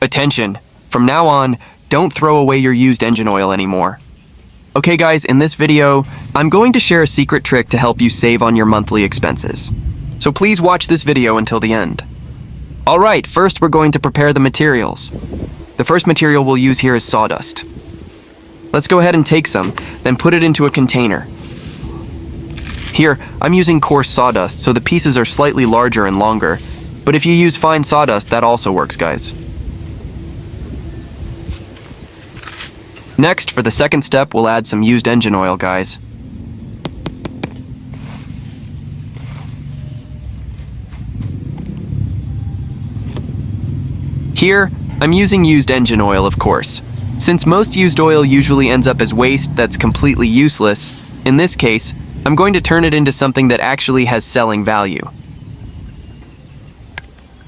Attention! From now on, don't throw away your used engine oil anymore. Okay guys, in this video, I'm going to share a secret trick to help you save on your monthly expenses. So please watch this video until the end. Alright, first we're going to prepare the materials. The first material we'll use here is sawdust. Let's go ahead and take some, then put it into a container. Here, I'm using coarse sawdust, so the pieces are slightly larger and longer, but if you use fine sawdust, that also works, guys. Next, for the second step, we'll add some used engine oil, guys. Here, I'm using used engine oil, of course. Since most used oil usually ends up as waste that's completely useless, in this case, I'm going to turn it into something that actually has selling value.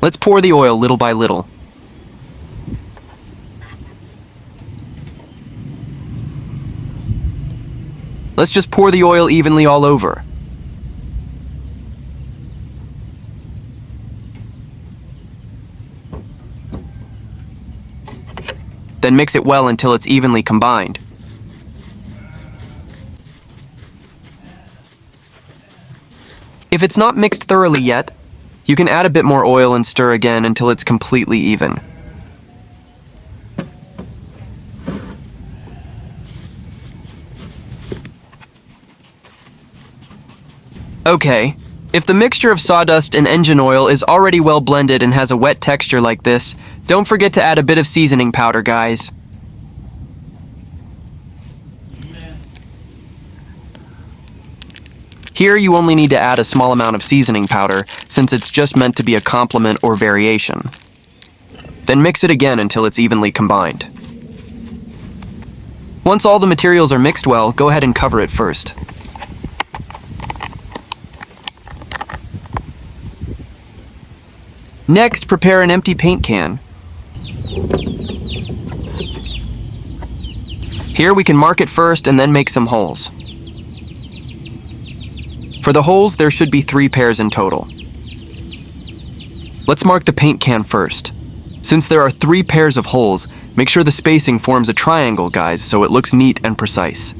Let's pour the oil little by little. Let's just pour the oil evenly all over. Then mix it well until it's evenly combined. If it's not mixed thoroughly yet, you can add a bit more oil and stir again until it's completely even. Okay, if the mixture of sawdust and engine oil is already well blended and has a wet texture like this, don't forget to add a bit of seasoning powder, guys. Here you only need to add a small amount of seasoning powder, since it's just meant to be a complement or variation. Then mix it again until it's evenly combined. Once all the materials are mixed well, go ahead and cover it first. Next, prepare an empty paint can. Here we can mark it first and then make some holes. For the holes, there should be 3 pairs in total. Let's mark the paint can first. Since there are 3 pairs of holes, make sure the spacing forms a triangle, guys, so it looks neat and precise.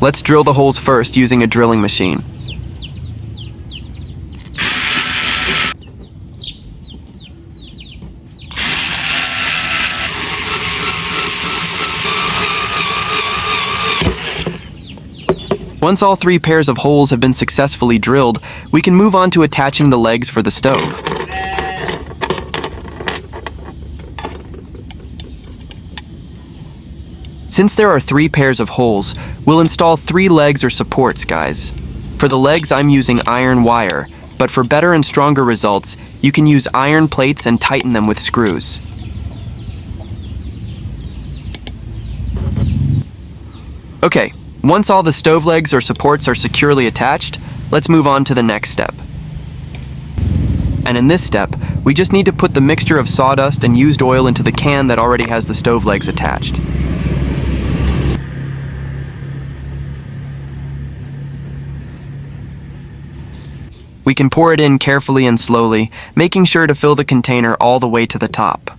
Let's drill the holes first using a drilling machine. Once all 3 pairs of holes have been successfully drilled, we can move on to attaching the legs for the stove. Since there are 3 pairs of holes, we'll install 3 legs or supports, guys. For the legs, I'm using iron wire, but for better and stronger results, you can use iron plates and tighten them with screws. Okay. Once all the stove legs or supports are securely attached, let's move on to the next step. And in this step, we just need to put the mixture of sawdust and used oil into the can that already has the stove legs attached. We can pour it in carefully and slowly, making sure to fill the container all the way to the top.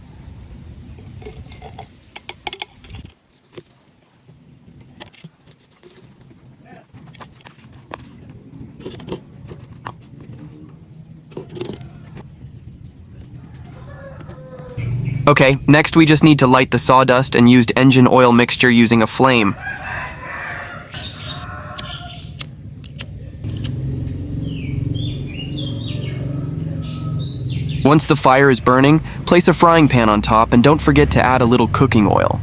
Okay, next we just need to light the sawdust and used engine oil mixture using a flame. Once the fire is burning, place a frying pan on top and don't forget to add a little cooking oil.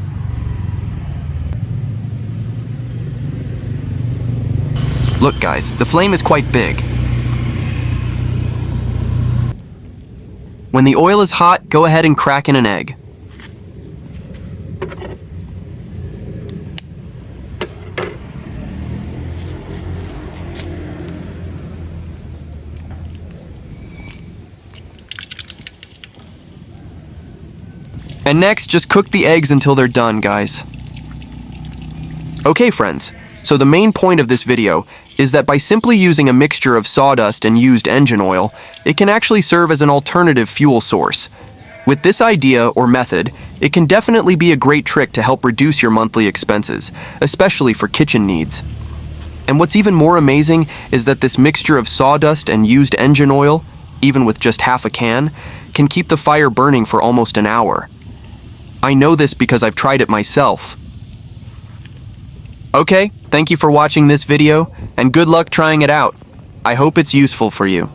Look guys, the flame is quite big. When the oil is hot, go ahead and crack in an egg. And next, just cook the eggs until they're done, guys. Okay, friends, so the main point of this video is that by simply using a mixture of sawdust and used engine oil, it can actually serve as an alternative fuel source. With this idea or method, it can definitely be a great trick to help reduce your monthly expenses, especially for kitchen needs. And what's even more amazing is that this mixture of sawdust and used engine oil, even with just half a can, can keep the fire burning for almost an hour. I know this because I've tried it myself. Okay, thank you for watching this video, and good luck trying it out. I hope it's useful for you.